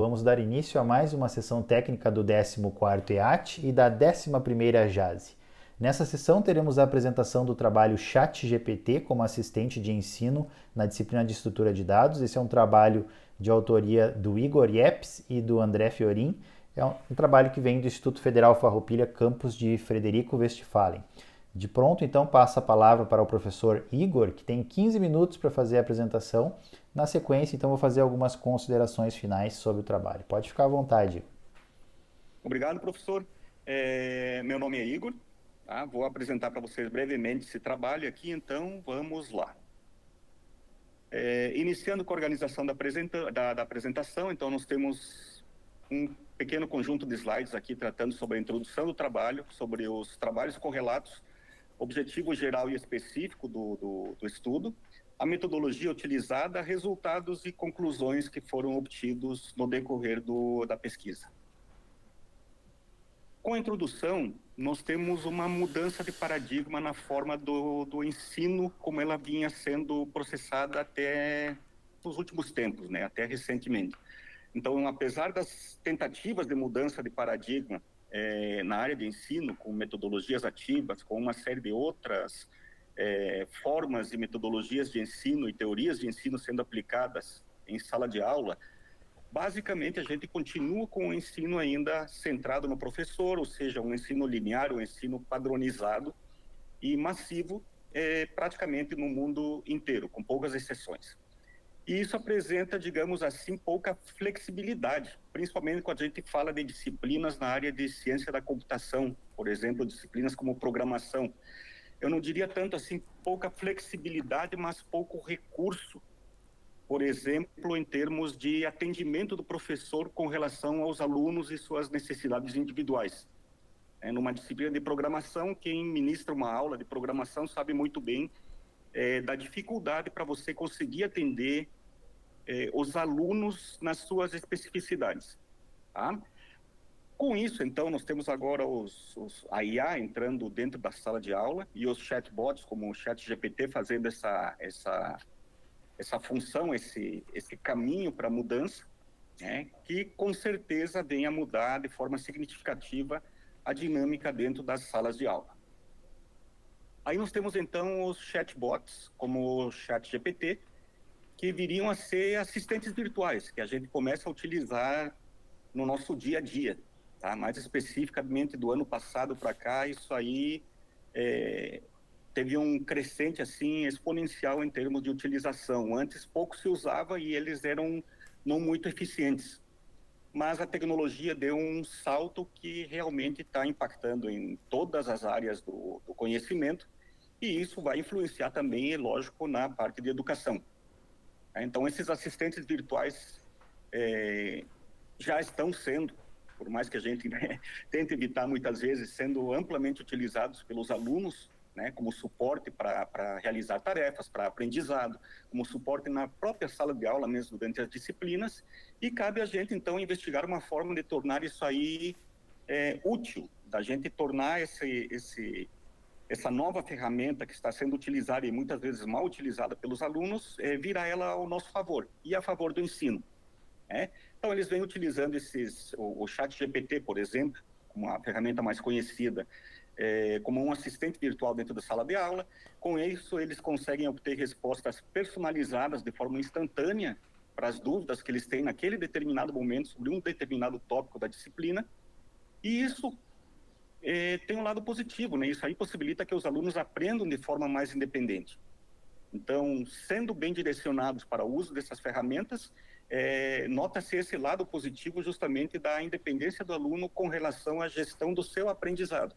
Vamos dar início a mais uma sessão técnica do 14º EAT e da 11ª JASE. Nessa sessão teremos a apresentação do trabalho ChatGPT como assistente de ensino na disciplina de estrutura de dados. Esse é um trabalho de autoria do Igor Yepes e do André Fiorin. É um trabalho que vem do Instituto Federal Farroupilha, campus de Frederico Westphalen. De pronto, então, passa a palavra para o professor Igor, que tem 15 minutos para fazer a apresentação. Na sequência, então, vou fazer algumas considerações finais sobre o trabalho. Pode ficar à vontade, Igor. Obrigado, professor. Meu nome é Igor. Tá? Vou apresentar para vocês brevemente esse trabalho aqui, então vamos lá. Iniciando com a organização da apresentação, então nós temos um pequeno conjunto de slides aqui tratando sobre a introdução do trabalho, sobre os trabalhos correlatos, objetivo geral e específico do estudo, a metodologia utilizada, resultados e conclusões que foram obtidos no decorrer da pesquisa. Com a introdução, nós temos uma mudança de paradigma na forma do ensino, como ela vinha sendo processada até nos últimos tempos, né? Até recentemente. Então, apesar das tentativas de mudança de paradigma na área de ensino, com metodologias ativas, com uma série de outras formas e metodologias de ensino e teorias de ensino sendo aplicadas em sala de aula, basicamente a gente continua com o ensino ainda centrado no professor, ou seja, um ensino linear, um ensino padronizado e massivo, praticamente no mundo inteiro, com poucas exceções. E isso apresenta, digamos assim, pouca flexibilidade, principalmente quando a gente fala de disciplinas na área de ciência da computação, por exemplo, disciplinas como programação. Eu não diria tanto assim pouca flexibilidade, mas pouco recurso, por exemplo, em termos de atendimento do professor com relação aos alunos e suas necessidades individuais. Numa disciplina de programação, quem ministra uma aula de programação sabe muito bem da dificuldade para você conseguir atender os alunos nas suas especificidades. Tá? Com isso, então, nós temos agora a IA entrando dentro da sala de aula e os chatbots, como o ChatGPT, fazendo essa função, esse caminho para a mudança, que com certeza vem a mudar de forma significativa a dinâmica dentro das salas de aula. Aí nós temos, então, os chatbots, como o ChatGPT, que viriam a ser assistentes virtuais, que a gente começa a utilizar no nosso dia a dia. Tá? Mais especificamente do ano passado para cá, isso aí teve um crescente assim, exponencial em termos de utilização. Antes pouco se usava e eles eram não muito eficientes. Mas a tecnologia deu um salto que realmente está impactando em todas as áreas do conhecimento, e isso vai influenciar também, é lógico, na parte de educação. Então, esses assistentes virtuais já estão sendo, por mais que a gente tente evitar muitas vezes, sendo amplamente utilizados pelos alunos, como suporte para realizar tarefas, para aprendizado, como suporte na própria sala de aula mesmo, durante as disciplinas, e cabe a gente, então, investigar uma forma de tornar isso aí útil, da gente tornar essa nova ferramenta que está sendo utilizada e muitas vezes mal utilizada pelos alunos, virar ela ao nosso favor e a favor do ensino. Então, eles vêm utilizando o ChatGPT, por exemplo, como a ferramenta mais conhecida, como um assistente virtual dentro da sala de aula. Com isso, eles conseguem obter respostas personalizadas de forma instantânea para as dúvidas que eles têm naquele determinado momento sobre um determinado tópico da disciplina. E isso tem um lado positivo, né? Isso aí possibilita que os alunos aprendam de forma mais independente. Então, sendo bem direcionados para o uso dessas ferramentas, nota-se esse lado positivo justamente da independência do aluno com relação à gestão do seu aprendizado.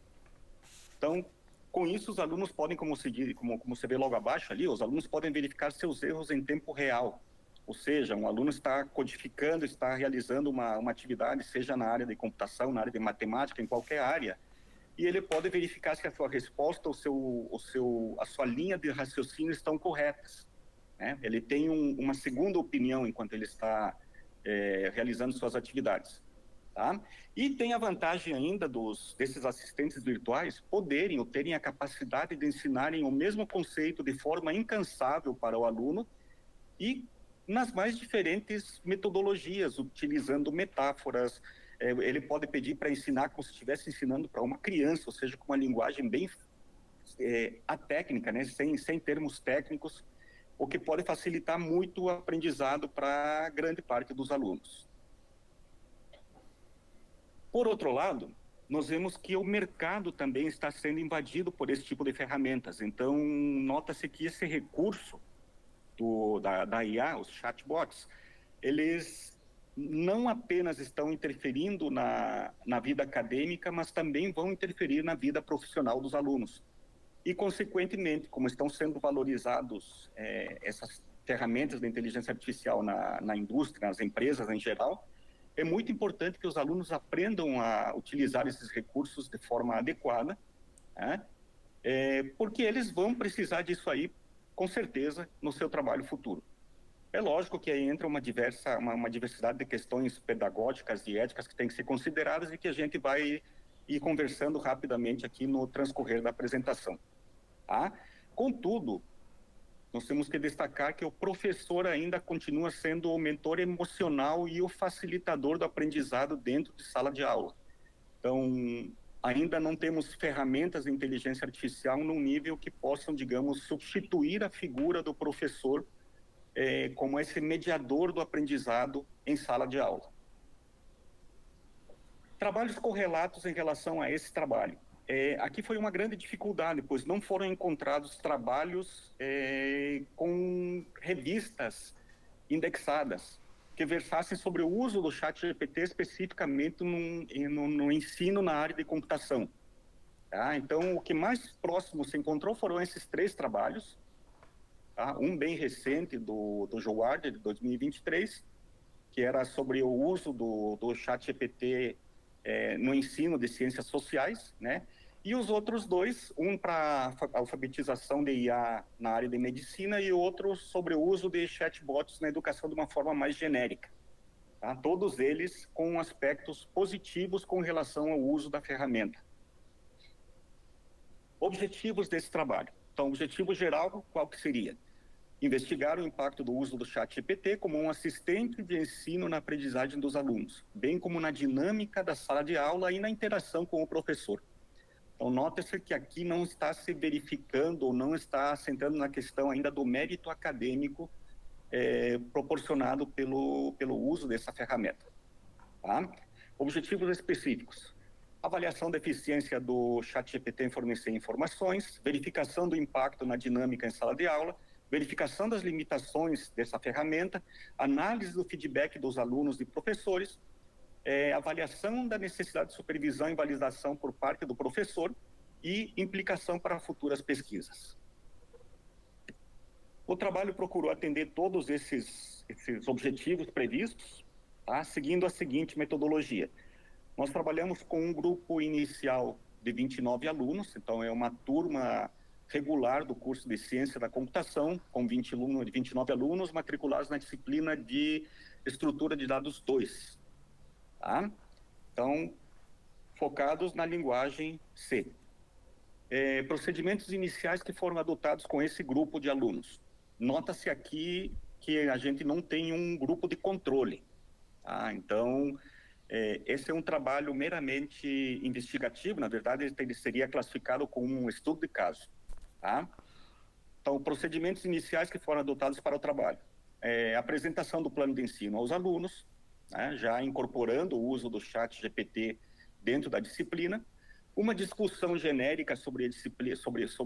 Então, com isso, os alunos podem, como você vê logo abaixo ali, os alunos podem verificar seus erros em tempo real. Ou seja, um aluno está codificando, está realizando uma atividade, seja na área de computação, na área de matemática, em qualquer área, e ele pode verificar se a sua resposta, a sua linha de raciocínio estão corretas. Ele tem uma segunda opinião enquanto ele está realizando suas atividades. Tá? E tem a vantagem ainda desses assistentes virtuais poderem ou terem a capacidade de ensinarem o mesmo conceito de forma incansável para o aluno e nas mais diferentes metodologias, utilizando metáforas. Ele pode pedir para ensinar como se estivesse ensinando para uma criança, ou seja, com uma linguagem bem atécnica, né? Sem termos técnicos, o que pode facilitar muito o aprendizado para grande parte dos alunos. Por outro lado, nós vemos que o mercado também está sendo invadido por esse tipo de ferramentas. Então, nota-se que esse recurso da IA, os chatbots, eles não apenas estão interferindo na vida acadêmica, mas também vão interferir na vida profissional dos alunos. E, consequentemente, como estão sendo valorizados essas ferramentas da inteligência artificial na indústria, nas empresas em geral, é muito importante que os alunos aprendam a utilizar esses recursos de forma adequada, né? Porque eles vão precisar disso aí, com certeza, no seu trabalho futuro. É lógico que aí entra uma diversidade de questões pedagógicas e éticas que têm que ser consideradas e que a gente vai ir conversando rapidamente aqui no transcorrer da apresentação. Tá? Contudo, nós temos que destacar que o professor ainda continua sendo o mentor emocional e o facilitador do aprendizado dentro de sala de aula. Então, ainda não temos ferramentas de inteligência artificial num nível que possam, digamos, substituir a figura do professor como esse mediador do aprendizado em sala de aula. Trabalhos correlatos em relação a esse trabalho. Aqui foi uma grande dificuldade, pois não foram encontrados trabalhos com revistas indexadas que versassem sobre o uso do ChatGPT especificamente no ensino na área de computação. Tá? Então, o que mais próximo se encontrou foram esses 3 trabalhos, tá? Um bem recente do Joward, de 2023, que era sobre o uso do ChatGPT no ensino de ciências sociais, né? E os outros 2, um para alfabetização de IA na área de medicina e outro sobre o uso de chatbots na educação de uma forma mais genérica. Tá? Todos eles com aspectos positivos com relação ao uso da ferramenta. Objetivos desse trabalho. Então, objetivo geral, qual que seria? Investigar o impacto do uso do ChatGPT como um assistente de ensino na aprendizagem dos alunos, bem como na dinâmica da sala de aula e na interação com o professor. Então, nota-se que aqui não está se verificando ou não está assentando na questão ainda do mérito acadêmico proporcionado pelo uso dessa ferramenta. Tá? Objetivos específicos. Avaliação da eficiência do ChatGPT em fornecer informações, verificação do impacto na dinâmica em sala de aula, verificação das limitações dessa ferramenta, análise do feedback dos alunos e professores, avaliação da necessidade de supervisão e validação por parte do professor e implicação para futuras pesquisas. O trabalho procurou atender todos esses objetivos previstos, tá? Seguindo a seguinte metodologia. Nós trabalhamos com um grupo inicial de 29 alunos, então é uma turma regular do curso de Ciência da Computação, com 29 alunos matriculados na disciplina de Estrutura de Dados 2. Tá? Então, focados na linguagem C. Procedimentos iniciais que foram adotados com esse grupo de alunos. Nota-se aqui que a gente não tem um grupo de controle. Tá? Então, esse é um trabalho meramente investigativo, na verdade, ele seria classificado como um estudo de caso. Tá? Então, procedimentos iniciais que foram adotados para o trabalho. Apresentação do plano de ensino aos alunos, né, já incorporando o uso do ChatGPT dentro da disciplina. Uma discussão genérica sobre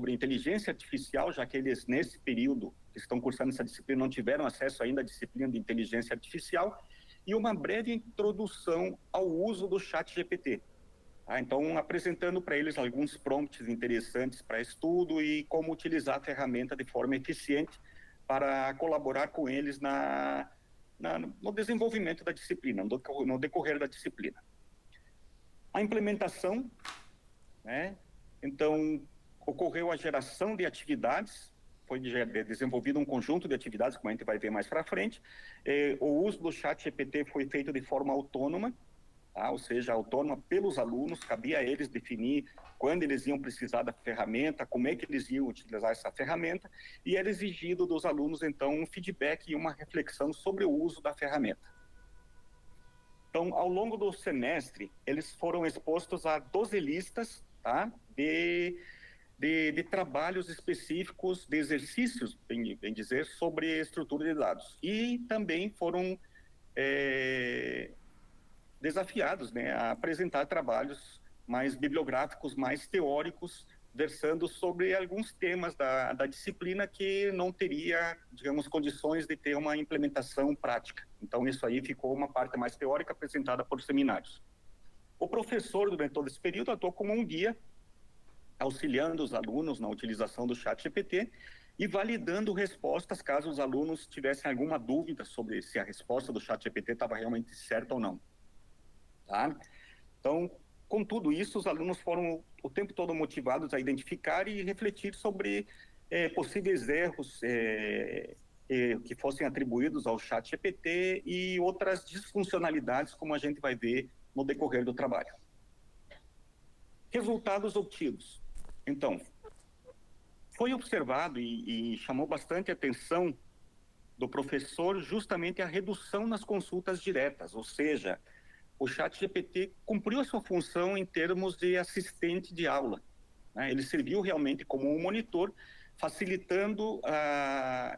inteligência artificial, já que eles, nesse período que estão cursando essa disciplina, não tiveram acesso ainda à disciplina de inteligência artificial. E uma breve introdução ao uso do ChatGPT. Então, apresentando para eles alguns prompts interessantes para estudo e como utilizar a ferramenta de forma eficiente para colaborar com eles no desenvolvimento da disciplina, no decorrer da disciplina. A implementação, né? Então, ocorreu a geração de atividades, foi desenvolvido um conjunto de atividades, como a gente vai ver mais para frente. O uso do ChatGPT foi feito de forma autônoma, tá? Ou seja, autônoma pelos alunos, cabia a eles definir quando eles iam precisar da ferramenta, como é que eles iam utilizar essa ferramenta, e era exigido dos alunos, então, um feedback e uma reflexão sobre o uso da ferramenta. Então, ao longo do semestre, eles foram expostos a 12 listas, tá? de trabalhos específicos, de exercícios, bem dizer, sobre estrutura de dados. E também foram desafiados, né, a apresentar trabalhos mais bibliográficos, mais teóricos, versando sobre alguns temas da disciplina que não teria, digamos, condições de ter uma implementação prática. Então, isso aí ficou uma parte mais teórica apresentada por seminários. O professor, durante todo esse período, atuou como um guia, auxiliando os alunos na utilização do ChatGPT e validando respostas caso os alunos tivessem alguma dúvida sobre se a resposta do ChatGPT estava realmente certa ou não. Tá? Então, com tudo isso, os alunos foram o tempo todo motivados a identificar e refletir sobre possíveis erros que fossem atribuídos ao ChatGPT e outras disfuncionalidades, como a gente vai ver no decorrer do trabalho. Resultados obtidos. Então, foi observado e chamou bastante atenção do professor justamente a redução nas consultas diretas, ou seja, o ChatGPT cumpriu a sua função em termos de assistente de aula, né? Ele serviu realmente como um monitor, facilitando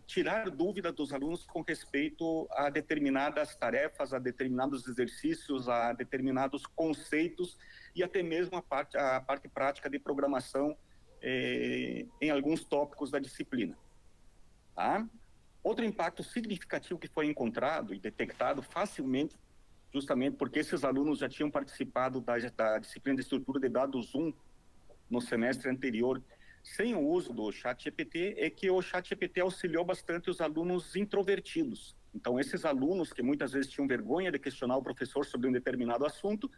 tirar dúvida dos alunos com respeito a determinadas tarefas, a determinados exercícios, a determinados conceitos e até mesmo a parte prática de programação em alguns tópicos da disciplina. Tá? Outro impacto significativo que foi encontrado e detectado facilmente, justamente porque esses alunos já tinham participado da disciplina de estrutura de dados 1 no semestre anterior, sem o uso do ChatGPT, é que o ChatGPT auxiliou bastante os alunos introvertidos. Então, esses alunos que muitas vezes tinham vergonha de questionar o professor sobre um determinado assunto,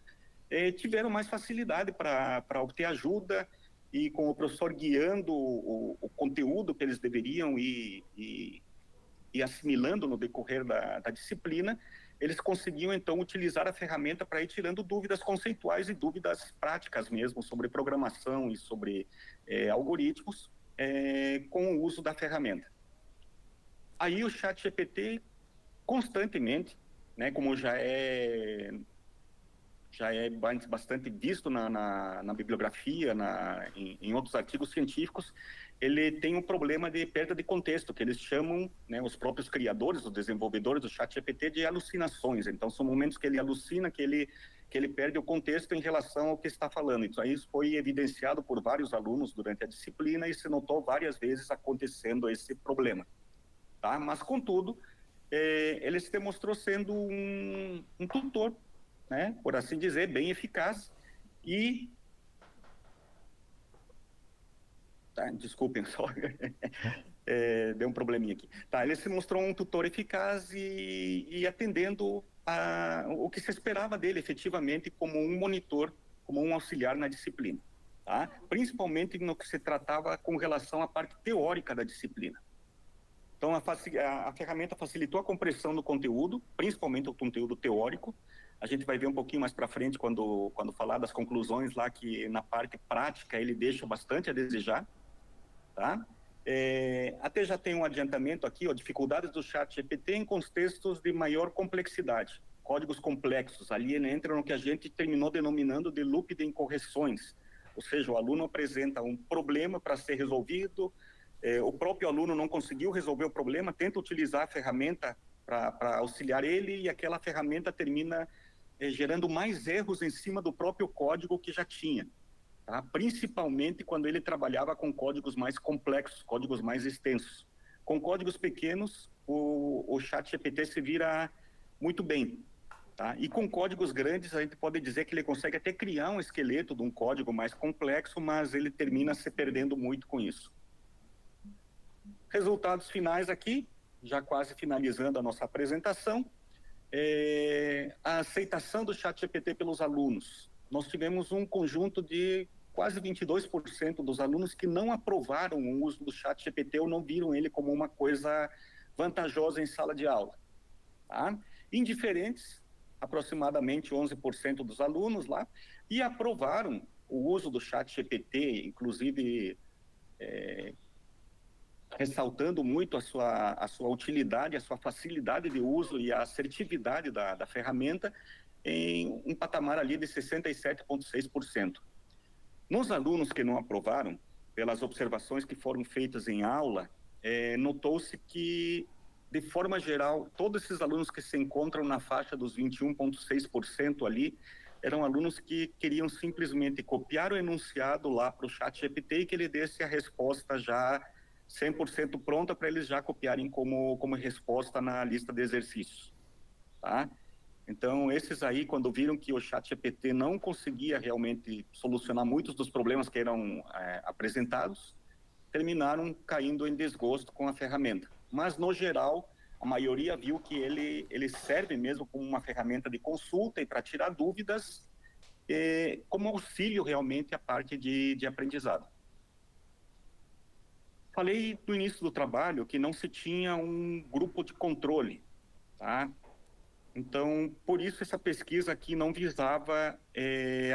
tiveram mais facilidade para obter ajuda e com o professor guiando o conteúdo que eles deveriam ir assimilando no decorrer da disciplina, eles conseguiam, então, utilizar a ferramenta para ir tirando dúvidas conceituais e dúvidas práticas mesmo sobre programação e sobre algoritmos com o uso da ferramenta. Aí o ChatGPT, constantemente, né, como já é bastante visto na bibliografia, em outros artigos científicos, ele tem um problema de perda de contexto, que eles chamam, né, os próprios criadores, os desenvolvedores do ChatGPT, de alucinações. Então, são momentos que ele alucina, que ele perde o contexto em relação ao que está falando. Então, isso foi evidenciado por vários alunos durante a disciplina e se notou várias vezes acontecendo esse problema. Tá? Mas, contudo, ele se demonstrou sendo um tutor, né, por assim dizer, bem eficaz e... Tá, desculpem só, deu um probleminha aqui. Tá, ele se mostrou um tutor eficaz e atendendo o que se esperava dele, efetivamente, como um monitor, como um auxiliar na disciplina. Tá? Principalmente no que se tratava com relação à parte teórica da disciplina. Então, a ferramenta facilitou a compreensão do conteúdo, principalmente o conteúdo teórico. A gente vai ver um pouquinho mais para frente, quando falar das conclusões lá, que na parte prática ele deixa bastante a desejar. Tá? Até já tem um adiantamento aqui, ó, dificuldades do ChatGPT em contextos de maior complexidade, códigos complexos. Ali ele entra no que a gente terminou denominando de loop de incorreções, ou seja, o aluno apresenta um problema para ser resolvido, o próprio aluno não conseguiu resolver o problema, tenta utilizar a ferramenta para auxiliar ele e aquela ferramenta termina gerando mais erros em cima do próprio código que já tinha. Tá? Principalmente quando ele trabalhava com códigos mais complexos, códigos mais extensos. Com códigos pequenos, o ChatGPT se vira muito bem. Tá? E com códigos grandes, a gente pode dizer que ele consegue até criar um esqueleto de um código mais complexo, mas ele termina se perdendo muito com isso. Resultados finais aqui, já quase finalizando a nossa apresentação. A aceitação do ChatGPT pelos alunos. Nós tivemos um conjunto de quase 22% dos alunos que não aprovaram o uso do ChatGPT ou não viram ele como uma coisa vantajosa em sala de aula. Tá? Indiferentes, aproximadamente 11% dos alunos lá, e aprovaram o uso do ChatGPT, inclusive ressaltando muito a sua utilidade, a sua facilidade de uso e a assertividade da ferramenta, em um patamar ali de 67,6%. Nos alunos que não aprovaram, pelas observações que foram feitas em aula, notou-se que, de forma geral, todos esses alunos que se encontram na faixa dos 21,6% ali, eram alunos que queriam simplesmente copiar o enunciado lá para o ChatGPT e que ele desse a resposta já 100% pronta para eles já copiarem como resposta na lista de exercícios, tá? Então, esses aí, quando viram que o ChatGPT não conseguia realmente solucionar muitos dos problemas que eram apresentados, terminaram caindo em desgosto com a ferramenta. Mas, no geral, a maioria viu que ele serve mesmo como uma ferramenta de consulta e para tirar dúvidas, como auxílio realmente à parte de aprendizado. Falei no início do trabalho que não se tinha um grupo de controle, tá? Então, por isso essa pesquisa aqui não visava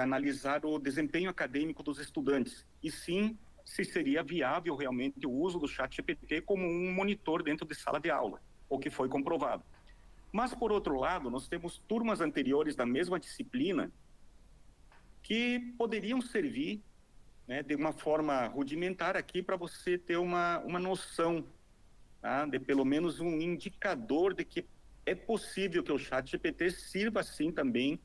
analisar o desempenho acadêmico dos estudantes, e sim se seria viável realmente o uso do ChatGPT como um monitor dentro de sala de aula, o que foi comprovado. Mas, por outro lado, nós temos turmas anteriores da mesma disciplina que poderiam servir, né, de uma forma rudimentar aqui para você ter uma noção, tá, de pelo menos um indicador de que é possível que o ChatGPT sirva assim também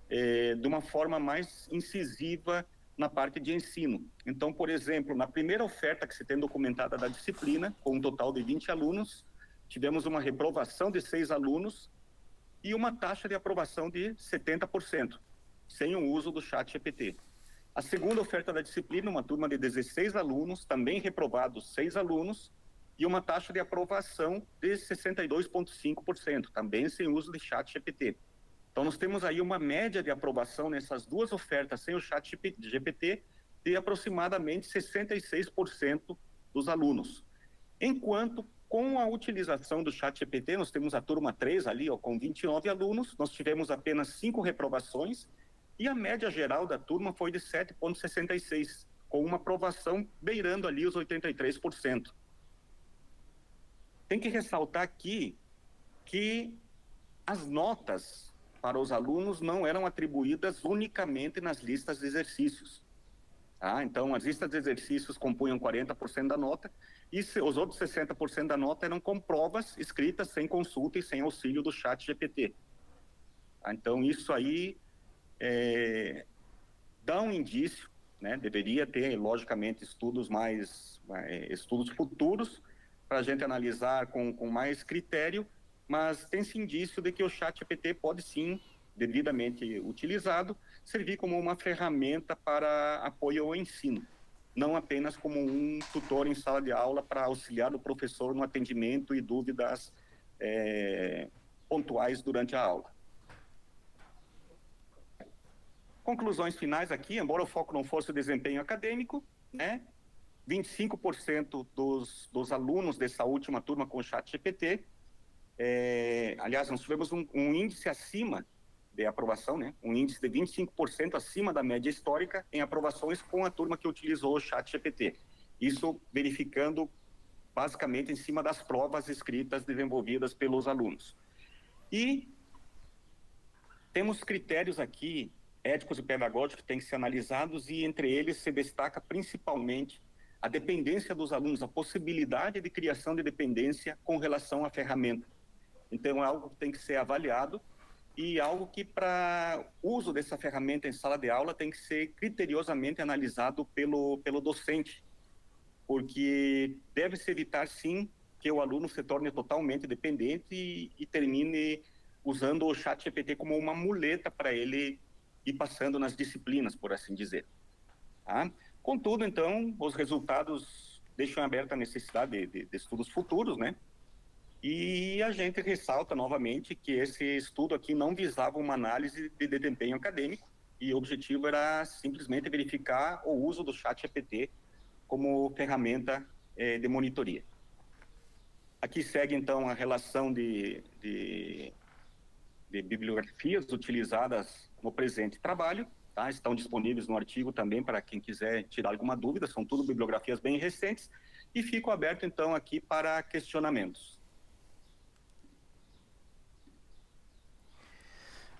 de uma forma mais incisiva na parte de ensino. Então, por exemplo, na primeira oferta que se tem documentada da disciplina, com um total de 20 alunos, tivemos uma reprovação de 6 alunos e uma taxa de aprovação de 70%, sem o uso do ChatGPT. A segunda oferta da disciplina, uma turma de 16 alunos, também reprovados 6 alunos, e uma taxa de aprovação de 62,5%, também sem uso de ChatGPT. Então, nós temos aí uma média de aprovação nessas duas ofertas sem o ChatGPT de aproximadamente 66% dos alunos. Enquanto, com a utilização do ChatGPT, nós temos a turma 3 ali, ó, com 29 alunos, nós tivemos apenas 5 reprovações, e a média geral da turma foi de 7,66, com uma aprovação beirando ali os 83%. Tem que ressaltar aqui que as notas para os alunos não eram atribuídas unicamente nas listas de exercícios. Tá? Então, as listas de exercícios compunham 40% da nota e os outros 60% da nota eram com provas escritas sem consulta e sem auxílio do ChatGPT. Tá? Então, isso aí dá um indício, né? Deveria ter, logicamente, estudos futuros para a gente analisar com mais critério, mas tem-se indício de que o ChatGPT pode sim, devidamente utilizado, servir como uma ferramenta para apoio ao ensino, não apenas como um tutor em sala de aula para auxiliar o professor no atendimento e dúvidas pontuais durante a aula. Conclusões finais aqui, embora o foco não fosse o desempenho acadêmico, né? 25% dos alunos dessa última turma com o ChatGPT, aliás, nós tivemos um índice acima de aprovação, né? Um índice de 25% acima da média histórica em aprovações com a turma que utilizou o ChatGPT. Isso verificando basicamente em cima das provas escritas desenvolvidas pelos alunos. E temos critérios aqui éticos e pedagógicos que têm que ser analisados, e entre eles se destaca principalmente a dependência dos alunos, a possibilidade de criação de dependência com relação à ferramenta. Então, é algo que tem que ser avaliado e algo que, para uso dessa ferramenta em sala de aula, tem que ser criteriosamente analisado pelo docente, porque deve-se evitar, sim, que o aluno se torne totalmente dependente e termine usando o ChatGPT como uma muleta para ele ir passando nas disciplinas, por assim dizer. Tá? Contudo, então, os resultados deixam aberta a necessidade de estudos futuros, né? E a gente ressalta novamente que esse estudo aqui não visava uma análise de desempenho acadêmico, e o objetivo era simplesmente verificar o uso do ChatGPT como ferramenta de monitoria. Aqui segue, então, a relação de de bibliografias utilizadas no presente trabalho, tá? Estão disponíveis no artigo também para quem quiser tirar alguma dúvida, são tudo bibliografias bem recentes, e fico aberto então aqui para questionamentos.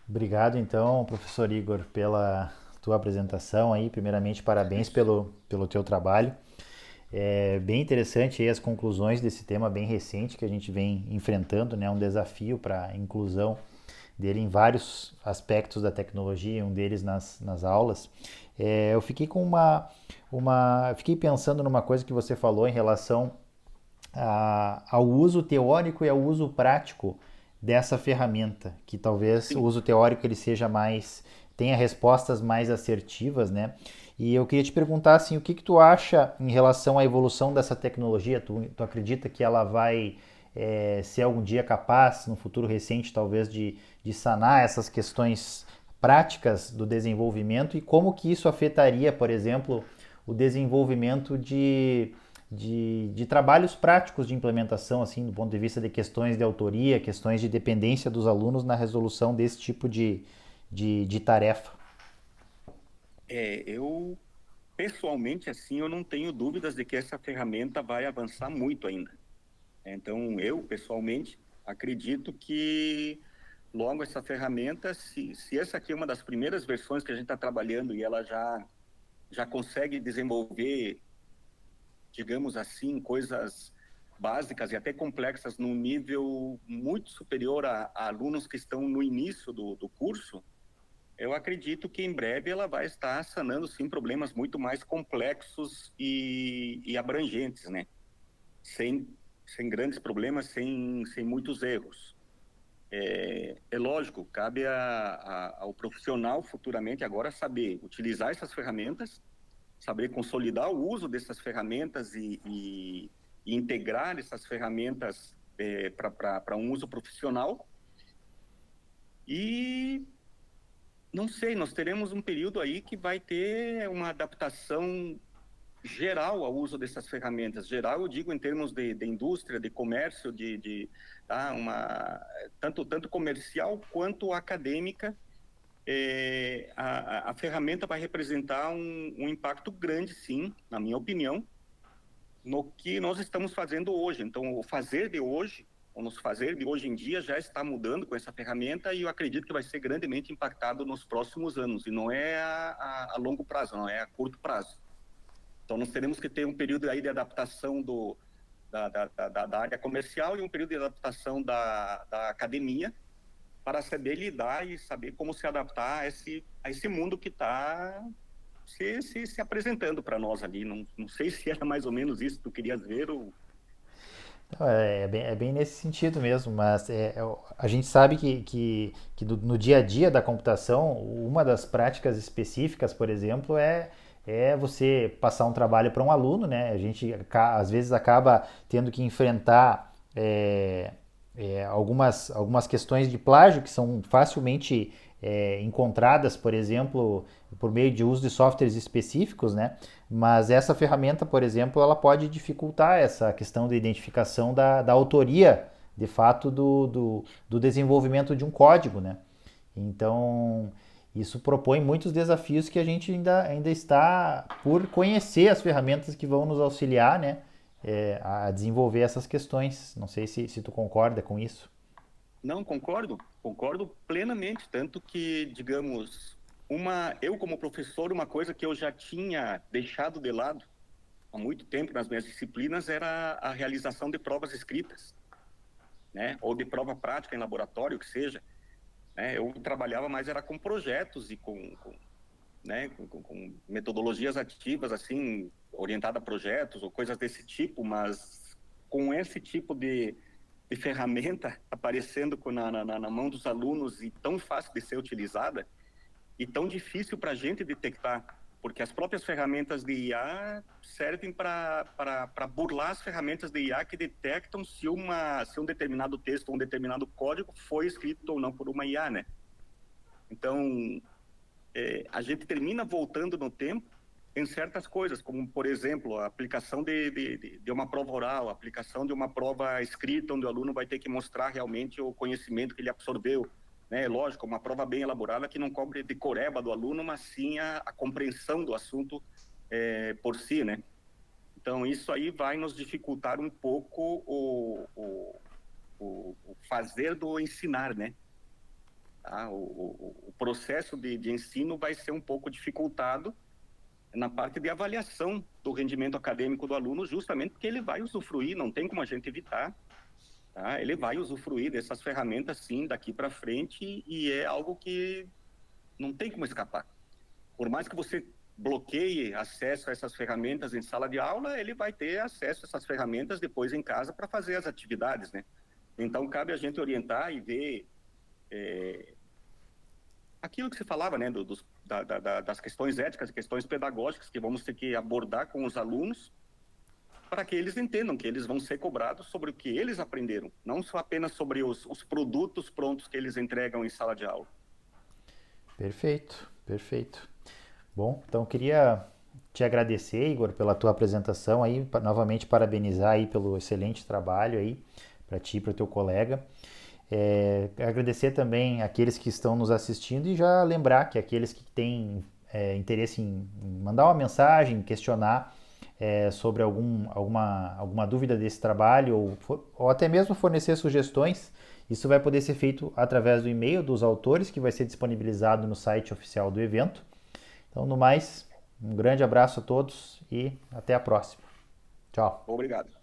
Obrigado, então, professor Igor, pela tua apresentação aí. Primeiramente, parabéns pelo teu trabalho. É bem interessante aí as conclusões desse tema bem recente que a gente vem enfrentando, né? Um desafio para a inclusão dele em vários aspectos da tecnologia, um deles nas aulas. Eu fiquei com fiquei pensando numa coisa que você falou em relação ao uso teórico e ao uso prático dessa ferramenta, que talvez o uso teórico ele seja tenha respostas mais assertivas, né? E eu queria te perguntar assim, o que tu acha em relação à evolução dessa tecnologia? Tu acredita que ela vai ser algum dia capaz, no futuro recente talvez, de sanar essas questões práticas do desenvolvimento e como que isso afetaria, por exemplo, o desenvolvimento de trabalhos práticos de implementação, assim, do ponto de vista de questões de autoria, questões de dependência dos alunos na resolução desse tipo de tarefa? Eu, pessoalmente, assim, eu não tenho dúvidas de que essa ferramenta vai avançar muito ainda. Então, eu, pessoalmente, acredito que logo essa ferramenta, se essa aqui é uma das primeiras versões que a gente está trabalhando e ela já consegue desenvolver, digamos assim, coisas básicas e até complexas num nível muito superior a alunos que estão no início do curso, eu acredito que em breve ela vai estar sanando, sim, problemas muito mais complexos e abrangentes, né? Sem grandes problemas, sem muitos erros. É lógico, cabe ao profissional futuramente agora saber utilizar essas ferramentas, saber consolidar o uso dessas ferramentas e integrar essas ferramentas para um uso profissional. E não sei, nós teremos um período aí que vai ter uma adaptação geral ao uso dessas ferramentas. Geral, eu digo em termos de indústria, de comércio, tá, tanto comercial quanto acadêmica. A ferramenta vai representar um impacto grande, sim, na minha opinião, no que nós estamos fazendo hoje. Então, o fazer de hoje, o nos fazer de hoje em dia já está mudando com essa ferramenta e eu acredito que vai ser grandemente impactado nos próximos anos, e não é a longo prazo, não é a curto prazo. Então, nós teremos que ter um período aí de adaptação da área comercial e um período de adaptação da academia para saber lidar e saber como se adaptar a esse mundo que está se apresentando para nós ali. Não sei se era mais ou menos isso que tu querias ver ou... É bem nesse sentido mesmo, mas a gente sabe que no dia a dia da computação, uma das práticas específicas, por exemplo, é você passar um trabalho para um aluno, né? A gente às vezes acaba tendo que enfrentar algumas questões de plágio que são facilmente encontradas, por exemplo, por meio de uso de softwares específicos, né? Mas essa ferramenta, por exemplo, ela pode dificultar essa questão de identificação da autoria, de fato, do desenvolvimento de um código, né? Então, isso propõe muitos desafios que a gente ainda está por conhecer as ferramentas que vão nos auxiliar, né, a desenvolver essas questões. Não sei se tu concorda com isso. Não, concordo plenamente, tanto que, digamos, eu como professor, uma coisa que eu já tinha deixado de lado há muito tempo nas minhas disciplinas era a realização de provas escritas, né, ou de prova prática em laboratório, que seja, né. Eu trabalhava mais era com projetos e né, com metodologias ativas, assim, orientada a projetos ou coisas desse tipo, mas com esse tipo de ferramenta aparecendo na mão dos alunos e tão fácil de ser utilizada e tão difícil para a gente detectar, porque as próprias ferramentas de IA servem para burlar as ferramentas de IA que detectam se um determinado texto ou um determinado código foi escrito ou não por uma IA, né? Então, a gente termina voltando no tempo em certas coisas, como, por exemplo, a aplicação de uma prova oral, a aplicação de uma prova escrita, onde o aluno vai ter que mostrar realmente o conhecimento que ele absorveu, né? Lógico, uma prova bem elaborada que não cobre de decoreba do aluno, mas sim a compreensão do assunto por si, né? Então, isso aí vai nos dificultar um pouco o fazer do ensinar, né? Tá? O processo de ensino vai ser um pouco dificultado na parte de avaliação do rendimento acadêmico do aluno, justamente porque ele vai usufruir, não tem como a gente evitar, tá? Ele vai usufruir dessas ferramentas, sim, daqui para frente, e é algo que não tem como escapar. Por mais que você bloqueie acesso a essas ferramentas em sala de aula, ele vai ter acesso a essas ferramentas depois em casa para fazer as atividades, né? Então, cabe a gente orientar e ver aquilo que se falava, né, das questões éticas, questões pedagógicas que vamos ter que abordar com os alunos para que eles entendam que eles vão ser cobrados sobre o que eles aprenderam, não só apenas sobre os produtos prontos que eles entregam em sala de aula. Perfeito, perfeito. Bom, então queria te agradecer, Igor, pela tua apresentação aí, novamente parabenizar aí pelo excelente trabalho aí, para ti e para o teu colega. Agradecer também aqueles que estão nos assistindo e já lembrar que aqueles que têm interesse em mandar uma mensagem, questionar sobre alguma dúvida desse trabalho ou até mesmo fornecer sugestões, isso vai poder ser feito através do e-mail dos autores, que vai ser disponibilizado no site oficial do evento. Então, no mais, um grande abraço a todos e até a próxima. Tchau. Obrigado.